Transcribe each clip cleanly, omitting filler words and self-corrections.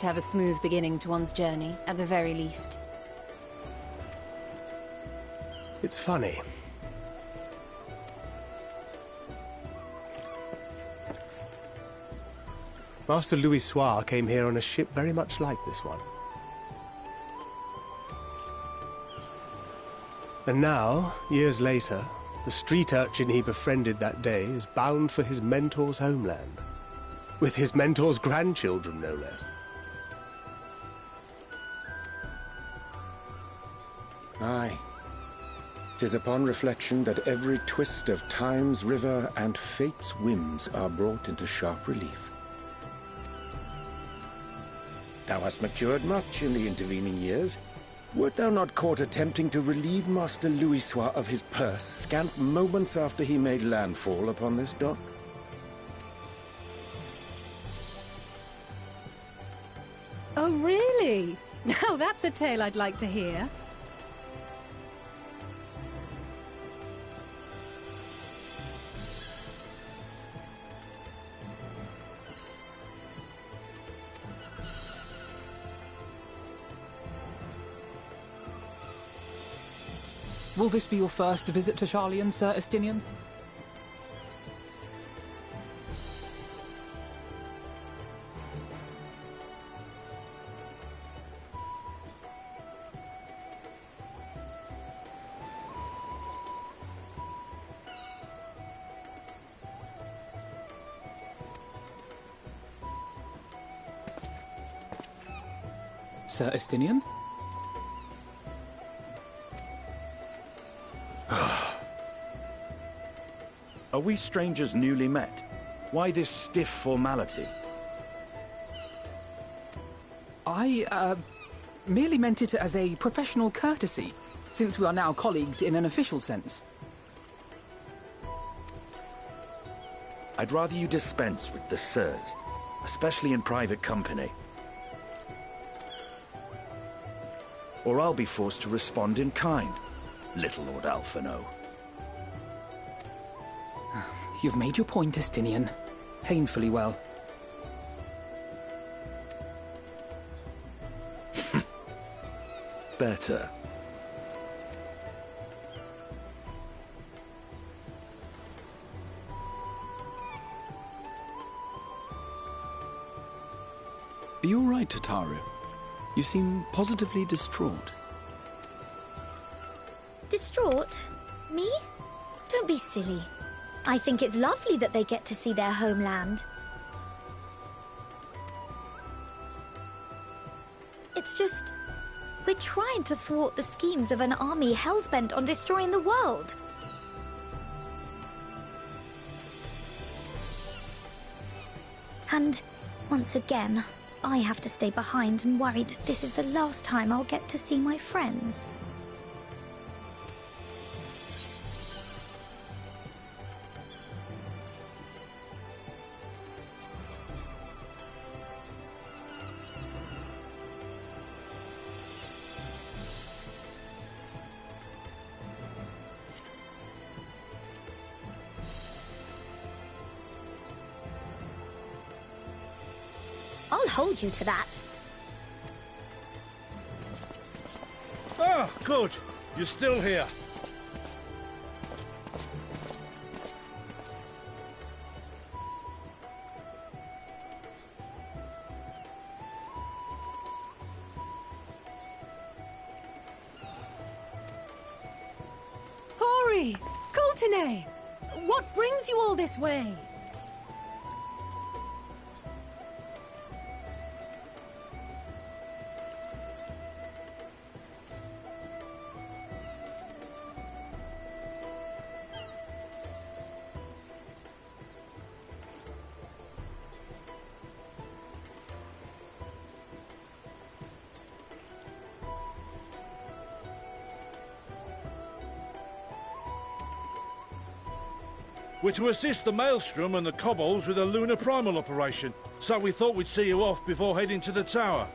To have a smooth beginning to one's journey, at the very least. It's funny. Master Louis Soir came here on a ship very much like this one. And now, years later, the street urchin he befriended that day is bound for his mentor's homeland. With his mentor's grandchildren, no less. Aye. 'Tis upon reflection that every twist of time's river and fate's whims are brought into sharp relief. Thou hast matured much in the intervening years. Wert thou not caught attempting to relieve Master Louis Soir of his purse scant moments after he made landfall upon this dock? Oh, really? Now that's a tale I'd like to hear. Will this be your first visit to Charlian, Sir Estinian? Sir Estinian? Are we strangers newly met? Why this stiff formality? I, merely meant it as a professional courtesy, since we are now colleagues in an official sense. I'd rather you dispense with the sirs, especially in private company. Or I'll be forced to respond in kind, little Lord Alphino. You've made your point, Estinian. Painfully well. Better. Are you all right, Tataru? You seem positively distraught. Distraught? Me? Don't be silly. I think it's lovely that they get to see their homeland. It's just, we're trying to thwart the schemes of an army hellbent on destroying the world. And, once again, I have to stay behind and worry that this is the last time I'll get to see my friends. I'll hold you to that. Ah, good. You're still here. Hori! Kultine! What brings you all this way? We're to assist the Maelstrom and the Kobolds with a lunar primal operation, so we thought we'd see you off before heading to the tower.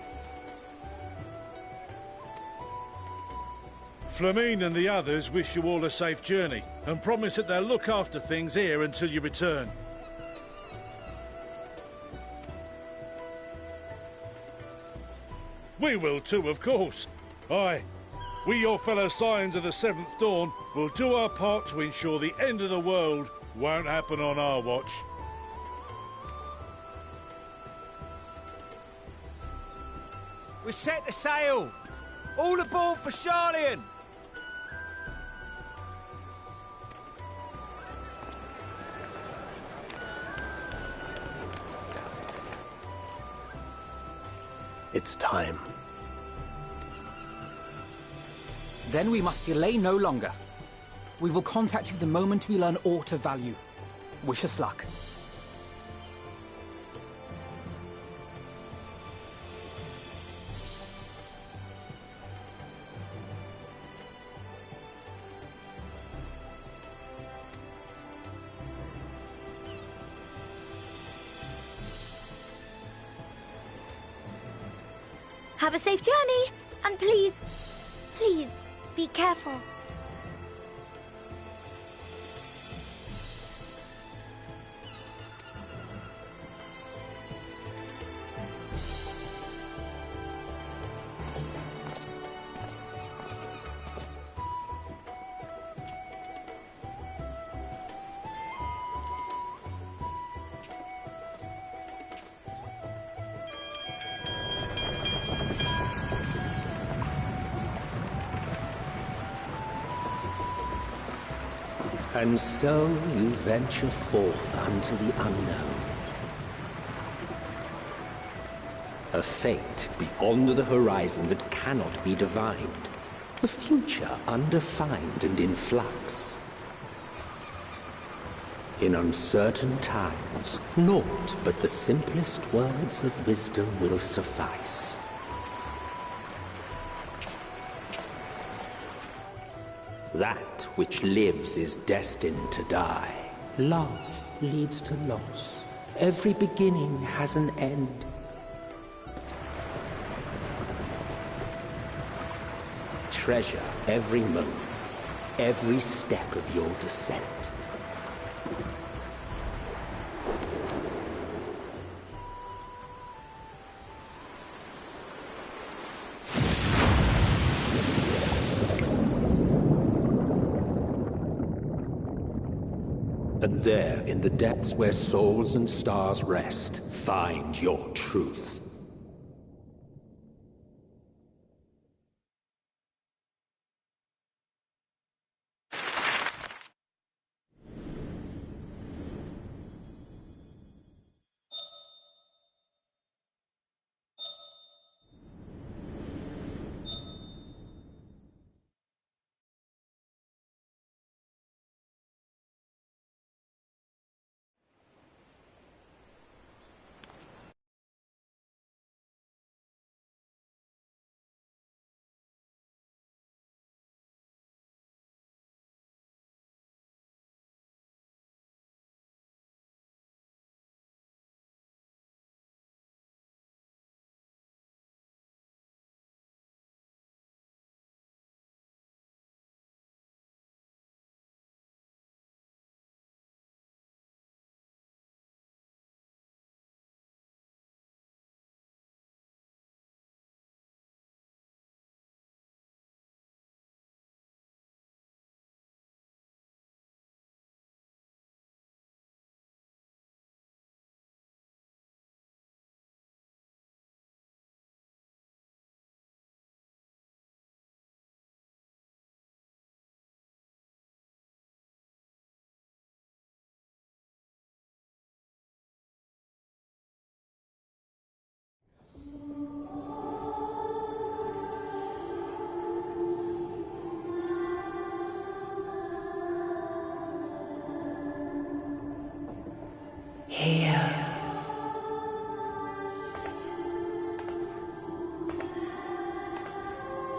Flamine and the others wish you all a safe journey, and promise that they'll look after things here until you return. We will too, of course. Aye. We, your fellow Scions of the Seventh Dawn, will do our part to ensure the end of the world won't happen on our watch. We're set to sail! All aboard for Charlian! It's time. Then we must delay no longer. We will contact you the moment we learn aught of value. Wish us luck. Have a safe journey, and please, please, be careful. And so you venture forth unto the unknown. A fate beyond the horizon that cannot be divined. A future undefined and in flux. In uncertain times, naught but the simplest words of wisdom will suffice. That which lives is destined to die. Love leads to loss. Every beginning has an end. Treasure every moment, every step of your descent. And there, in the depths where souls and stars rest, find your truth. Here.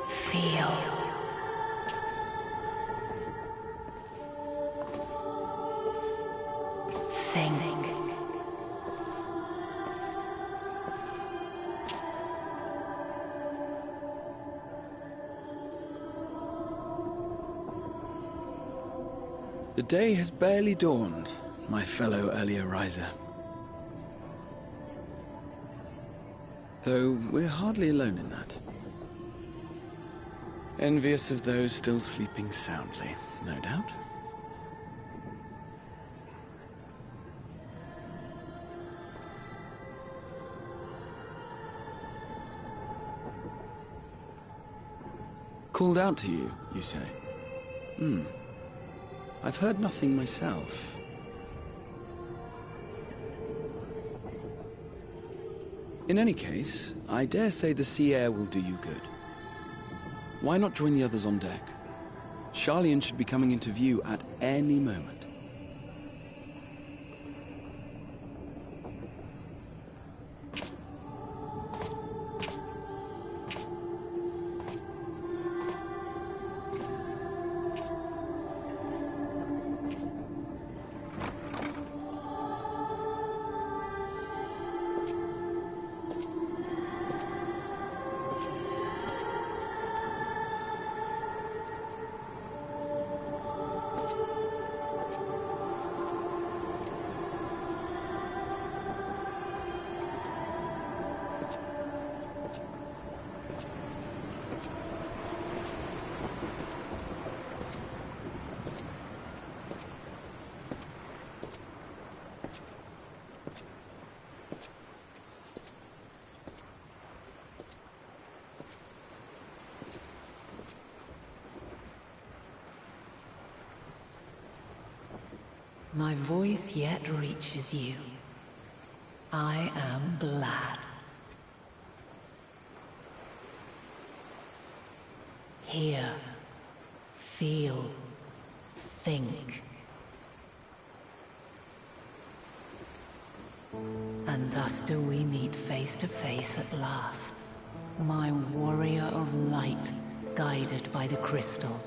Feel. Think. The day has barely dawned, my fellow earlier riser. Though we're hardly alone in that. Envious of those still sleeping soundly, no doubt. Called out to you, you say? I've heard nothing myself. In any case, I dare say the sea air will do you good. Why not join the others on deck? Charlian should be coming into view at any moment. My voice yet reaches you. I am glad. Hear, feel, think. And thus do we meet face to face at last. My warrior of light, guided by the crystal.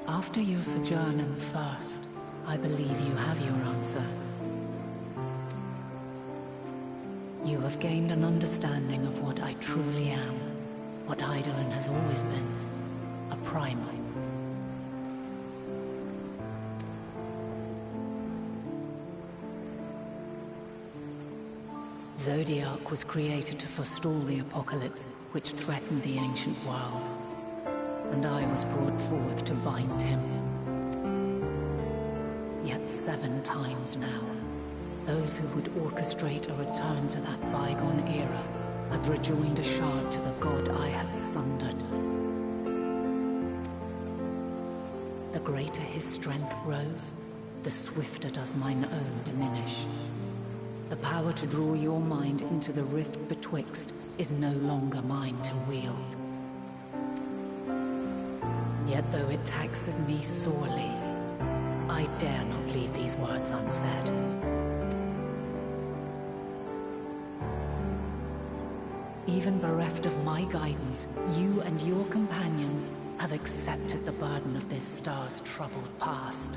After your sojourn in the First, I believe you have your answer. You have gained an understanding of what I truly am, what Eidolon has always been, a primal. Zodiac was created to forestall the apocalypse which threatened the ancient world. And I was brought forth to bind him. Yet 7 times now, those who would orchestrate a return to that bygone era have rejoined a shard to the god I had sundered. The greater his strength grows, the swifter does mine own diminish. The power to draw your mind into the rift betwixt is no longer mine to wield. Yet though it taxes me sorely, I dare not leave these words unsaid. Even bereft of my guidance, you and your companions have accepted the burden of this star's troubled past.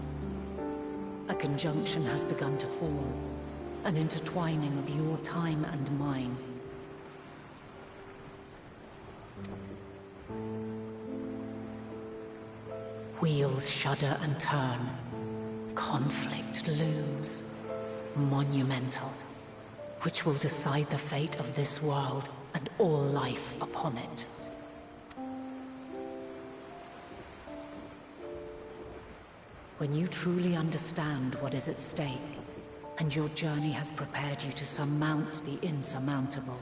A conjunction has begun to form, an intertwining of your time and mine. Wheels shudder and turn. Conflict looms. Monumental. Which will decide the fate of this world and all life upon it. When you truly understand what is at stake, and your journey has prepared you to surmount the insurmountable,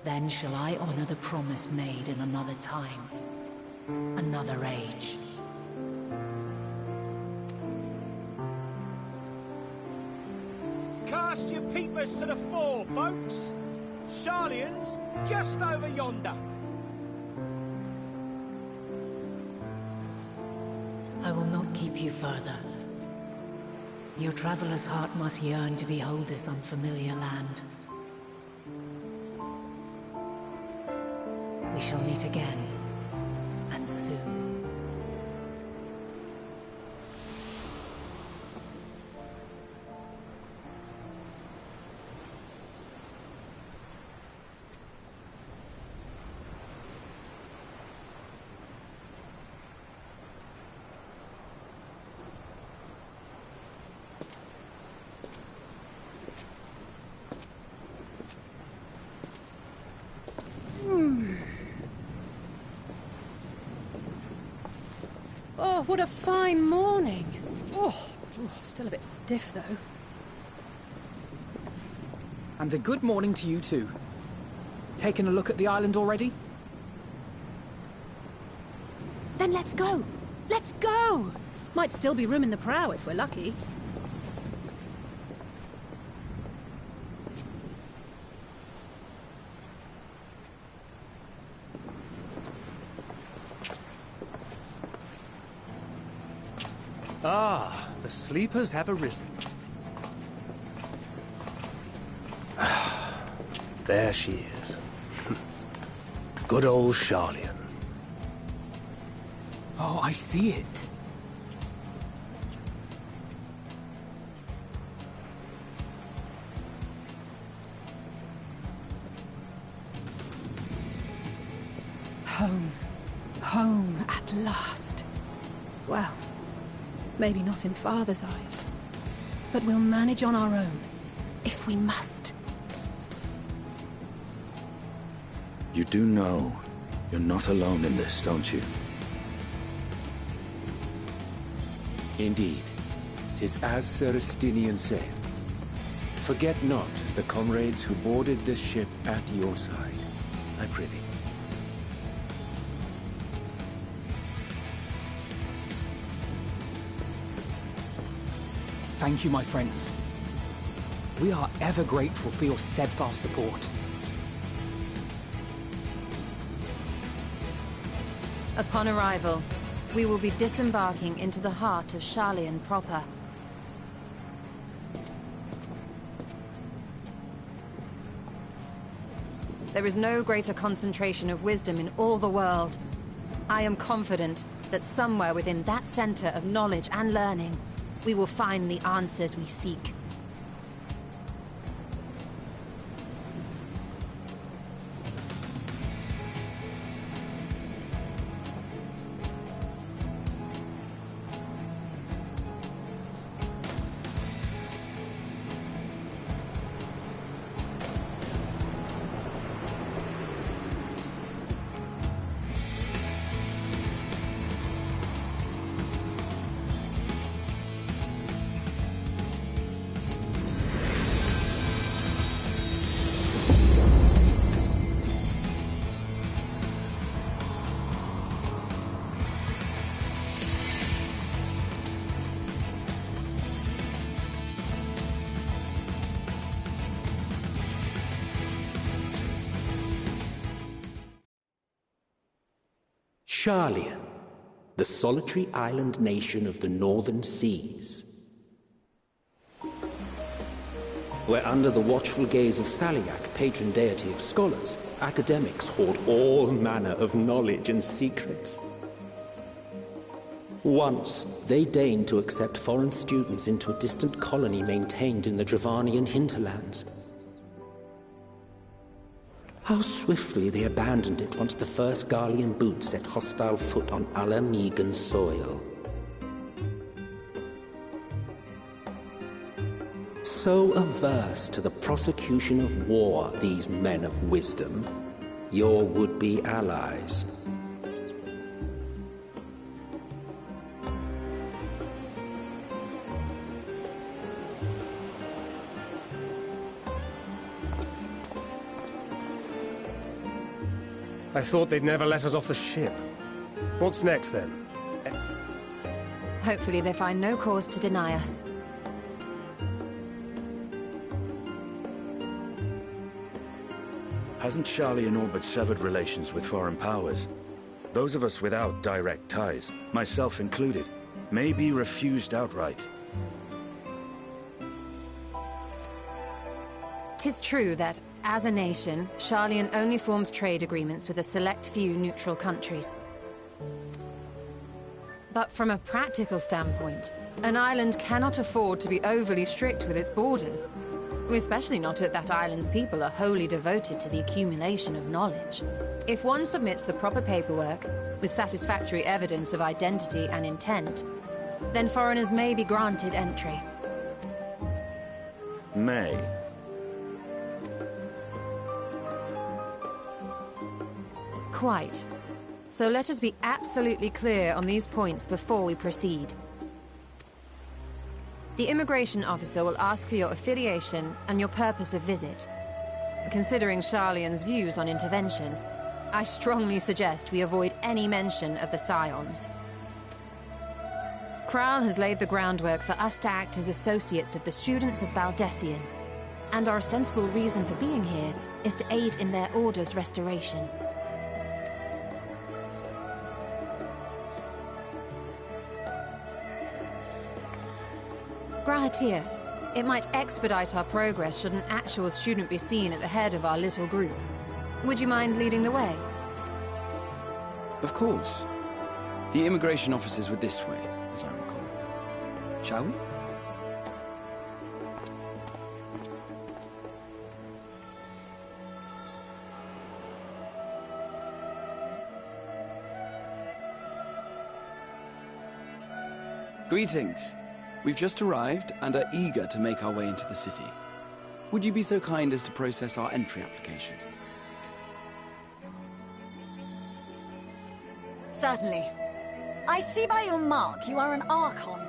then shall I honor the promise made in another time. Another age. Cast your peepers to the fore, folks. Charlian's just over yonder. I will not keep you further. Your traveler's heart must yearn to behold this unfamiliar land. We shall meet again. And soon. Oh, what a fine morning. Oh, still a bit stiff, though. And a good morning to you too. Taking a look at the island already? Then let's go! Let's go! Might still be room in the prow if we're lucky. Ah, the sleepers have arisen. There she is. Good old Charlian. Oh, I see it. Home. Home at last. Well, maybe not in Father's eyes. But we'll manage on our own, if we must. You do know you're not alone in this, don't you? Indeed. 'Tis as Sir Estinian said. Forget not the comrades who boarded this ship at your side, I prithee. Thank you, my friends. We are ever grateful for your steadfast support. Upon arrival, we will be disembarking into the heart of Charlian proper. There is no greater concentration of wisdom in all the world. I am confident that somewhere within that center of knowledge and learning, we will find the answers we seek. Charlian, the solitary island nation of the northern seas. Where under the watchful gaze of Thaliak, patron deity of scholars, academics hoard all manner of knowledge and secrets. Once, they deigned to accept foreign students into a distant colony maintained in the Dravanian hinterlands. How swiftly they abandoned it once the first Garlean boot set hostile foot on Alamegan soil. So averse to the prosecution of war, these men of wisdom, your would-be allies. I thought they'd never let us off the ship. What's next, then? Hopefully they find no cause to deny us. Hasn't Charlian all but severed relations with foreign powers? Those of us without direct ties, myself included, may be refused outright. 'Tis true that, as a nation, Charlian only forms trade agreements with a select few neutral countries. But from a practical standpoint, an island cannot afford to be overly strict with its borders. Especially not if that island's people are wholly devoted to the accumulation of knowledge. If one submits the proper paperwork, with satisfactory evidence of identity and intent, then foreigners may be granted entry. May. Quite. So let us be absolutely clear on these points before we proceed. The immigration officer will ask for your affiliation and your purpose of visit. Considering Sharlayan's views on intervention, I strongly suggest we avoid any mention of the Scions. Kral has laid the groundwork for us to act as associates of the students of Baldessian, and our ostensible reason for being here is to aid in their order's restoration. Grahatir, it might expedite our progress should an actual student be seen at the head of our little group. Would you mind leading the way? Of course. The immigration officers were this way, as I recall. Shall we? Greetings. We've just arrived and are eager to make our way into the city. Would you be so kind as to process our entry applications? Certainly. I see by your mark you are an Archon.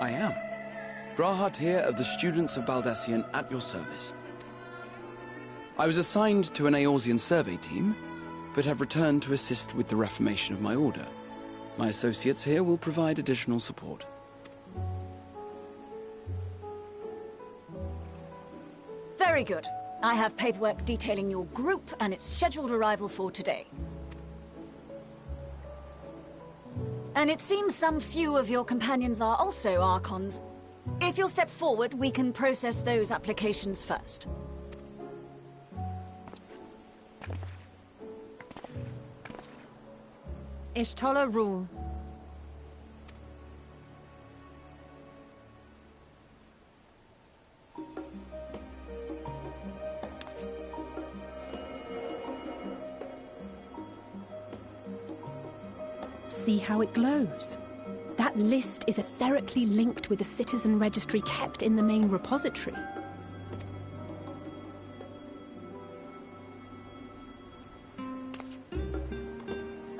I am. Grahatir of the Students of Baldessian at your service. I was assigned to an Eorzean survey team, but have returned to assist with the reformation of my order. My associates here will provide additional support. Very good. I have paperwork detailing your group and its scheduled arrival for today. And it seems some few of your companions are also Archons. If you'll step forward, we can process those applications first. Ishtola rule. See how it glows? That list is etherically linked with the citizen registry kept in the main repository.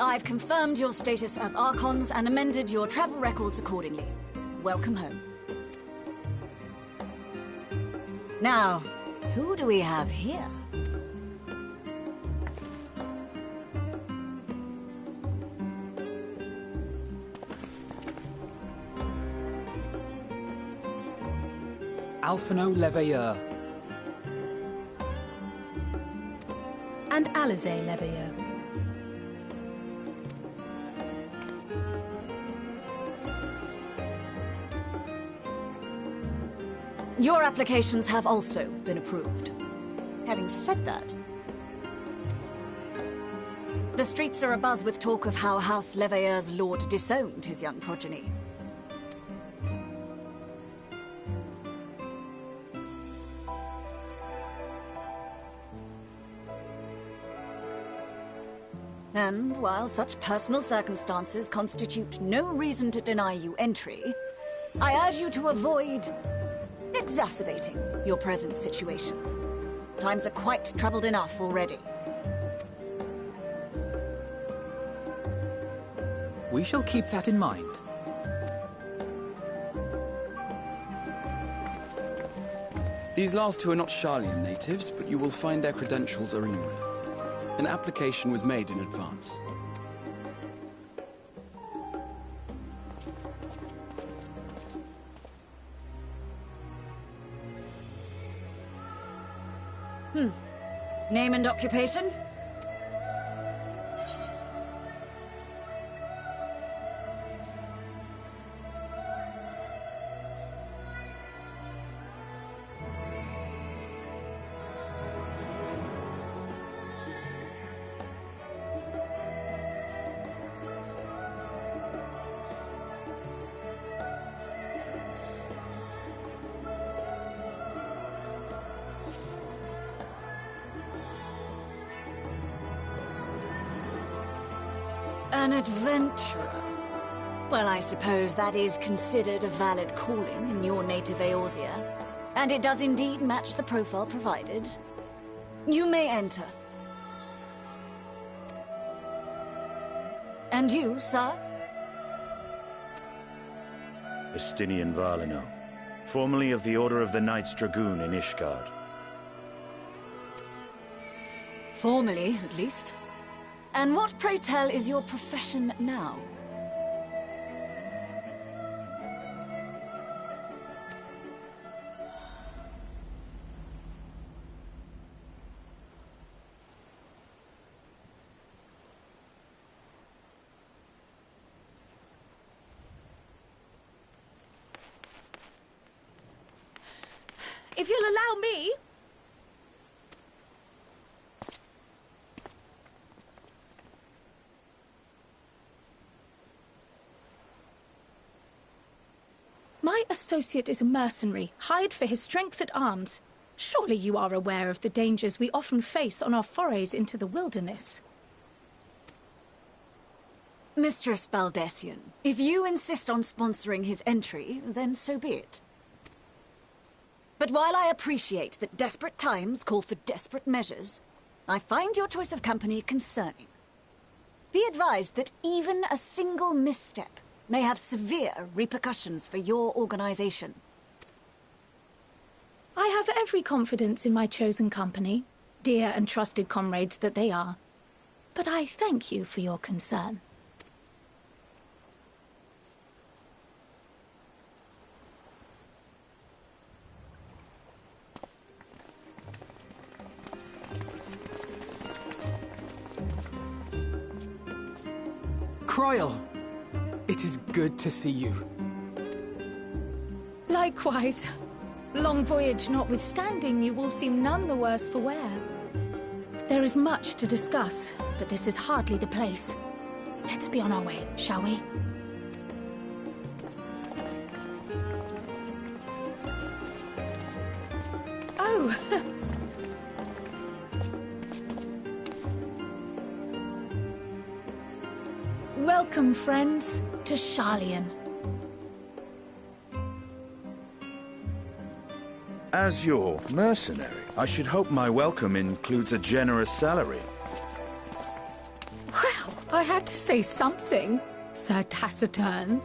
I've confirmed your status as Archons and amended your travel records accordingly. Welcome home. Now, who do we have here? Alphino Leveilleur. And Alize Leveilleur. Your applications have also been approved. Having said that, the streets are abuzz with talk of how House Leveilleur's lord disowned his young progeny. And while such personal circumstances constitute no reason to deny you entry, I urge you to avoid exacerbating your present situation. Times are quite troubled enough already. We shall keep that in mind. These last two are not Sharlayan natives, but you will find their credentials are in order. An application was made in advance. Name and occupation? An adventurer. Well, I suppose that is considered a valid calling in your native Eorzea. And it does indeed match the profile provided. You may enter. And you, sir? Estinian Valino, formerly of the Order of the Knights Dragoon in Ishgard. Formerly, at least. And what, pray tell, is your profession now? If you'll allow me... My associate is a mercenary, hired for his strength at arms. Surely you are aware of the dangers we often face on our forays into the wilderness. Mistress Baldessian, if you insist on sponsoring his entry, then so be it. But while I appreciate that desperate times call for desperate measures, I find your choice of company concerning. Be advised that even a single misstep may have severe repercussions for your organization. I have every confidence in my chosen company, dear and trusted comrades that they are. But I thank you for your concern. Croyle! It is good to see you. Likewise. Long voyage notwithstanding, you will seem none the worse for wear. There is much to discuss, but this is hardly the place. Let's be on our way, shall we? Oh! Welcome, friends, to Sharlayan. As your mercenary, I should hope my welcome includes a generous salary. Well, I had to say something, Sir Taciturn.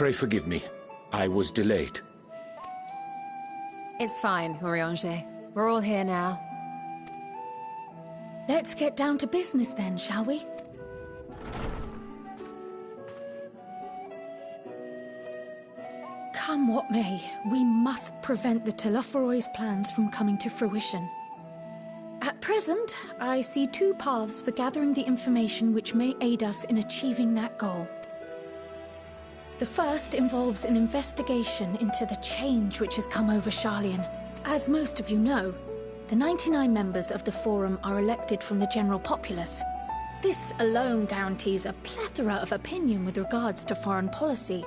Pray forgive me. I was delayed. It's fine, Urianger. We're all here now. Let's get down to business then, shall we? Come what may, we must prevent the Telophoroi's plans from coming to fruition. At present, I see two paths for gathering the information which may aid us in achieving that goal. The first involves an investigation into the change which has come over Sharlayan. As most of you know, the 99 members of the Forum are elected from the general populace. This alone guarantees a plethora of opinion with regards to foreign policy.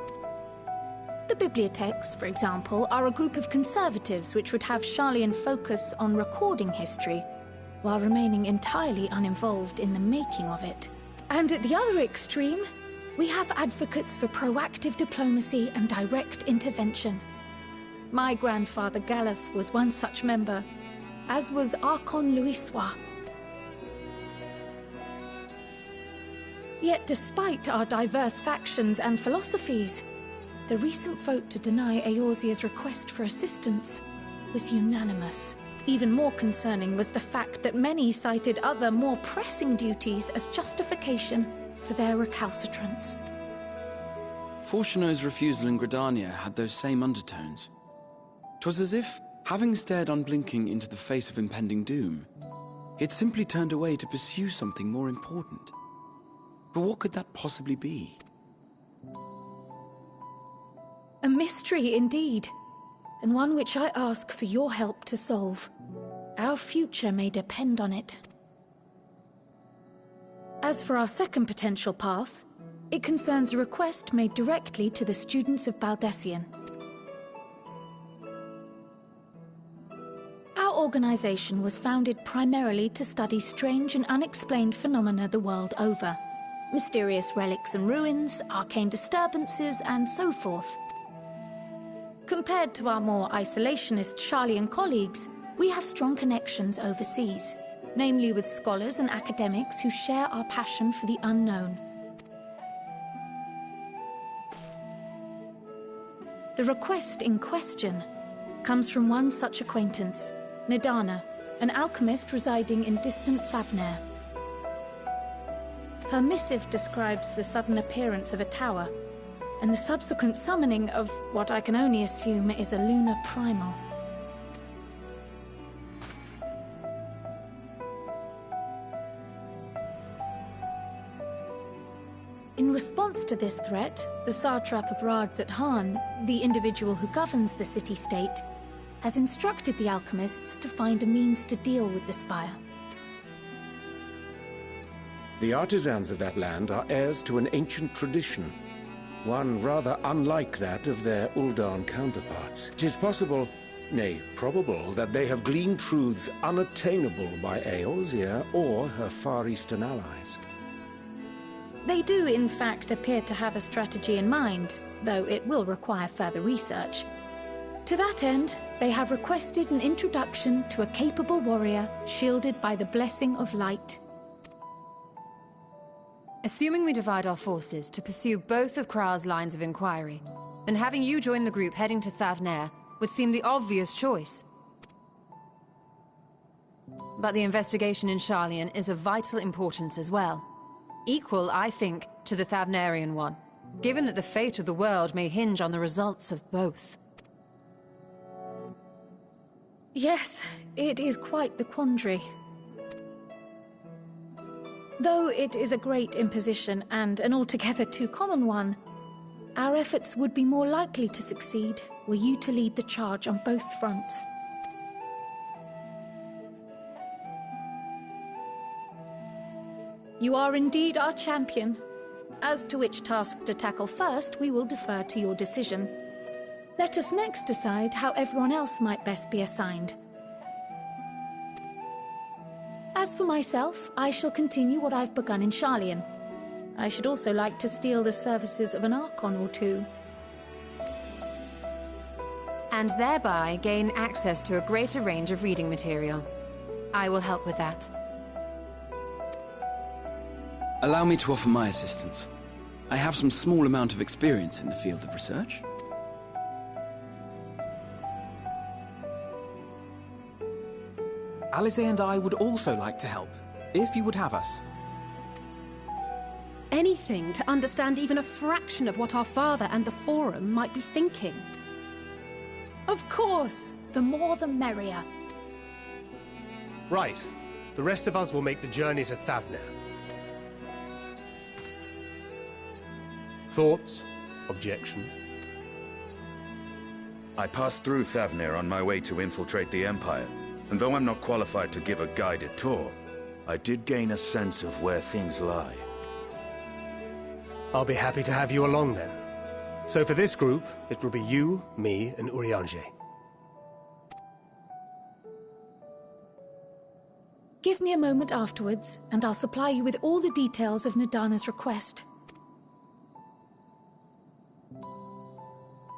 The bibliotheques, for example, are a group of conservatives which would have Sharlayan focus on recording history, while remaining entirely uninvolved in the making of it. And at the other extreme, we have advocates for proactive diplomacy and direct intervention. My grandfather Galef was one such member, as was Archon Louisois. Yet despite our diverse factions and philosophies, the recent vote to deny Eorzea's request for assistance was unanimous. Even more concerning was the fact that many cited other, more pressing duties as justification for their recalcitrance. Fortuno's refusal in Gridania had those same undertones. 'Twas as if, having stared unblinking into the face of impending doom, he had simply turned away to pursue something more important. But what could that possibly be? A mystery indeed, and one which I ask for your help to solve. Our future may depend on it. As for our second potential path, it concerns a request made directly to the students of Baldesion. Our organization was founded primarily to study strange and unexplained phenomena the world over. Mysterious relics and ruins, arcane disturbances, and so forth. Compared to our more isolationist Sharlayan colleagues, we have strong connections overseas, namely with scholars and academics who share our passion for the unknown. The request in question comes from one such acquaintance, Nidana, an alchemist residing in distant Favner. Her missive describes the sudden appearance of a tower, and the subsequent summoning of what I can only assume is a lunar primal. In response to this threat, the Satrap of Radzat-Han, the individual who governs the city-state, has instructed the alchemists to find a means to deal with the spire. The artisans of that land are heirs to an ancient tradition, one rather unlike that of their Uldan counterparts. 'Tis possible, nay, probable, that they have gleaned truths unattainable by Eorzea or her Far Eastern allies. They do, in fact, appear to have a strategy in mind, though it will require further research. To that end, they have requested an introduction to a capable warrior shielded by the blessing of light. Assuming we divide our forces to pursue both of Kral's lines of inquiry, then having you join the group heading to Thavner would seem the obvious choice. But the investigation in Sharlayan is of vital importance as well. Equal, I think, to the Thavnerian one, given that the fate of the world may hinge on the results of both. Yes, it is quite the quandary. Though it is a great imposition and an altogether too common one, our efforts would be more likely to succeed were you to lead the charge on both fronts. You are indeed our champion. As to which task to tackle first, we will defer to your decision. Let us next decide how everyone else might best be assigned. As for myself, I shall continue what I've begun in Sharlayan. I should also like to steal the services of an Archon or two. And thereby gain access to a greater range of reading material. I will help with that. Allow me to offer my assistance. I have some small amount of experience in the field of research. Alize and I would also like to help, if you would have us. Anything to understand even a fraction of what our father and the Forum might be thinking. Of course! The more the merrier. Right. The rest of us will make the journey to Thavner. Thoughts? Objections? I passed through Thavner on my way to infiltrate the Empire, and though I'm not qualified to give a guided tour, I did gain a sense of where things lie. I'll be happy to have you along then. So for this group, it will be you, me, and Urianger. Give me a moment afterwards, and I'll supply you with all the details of Nadana's request.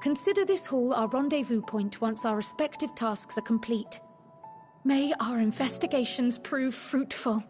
Consider this hall our rendezvous point once our respective tasks are complete. May our investigations prove fruitful.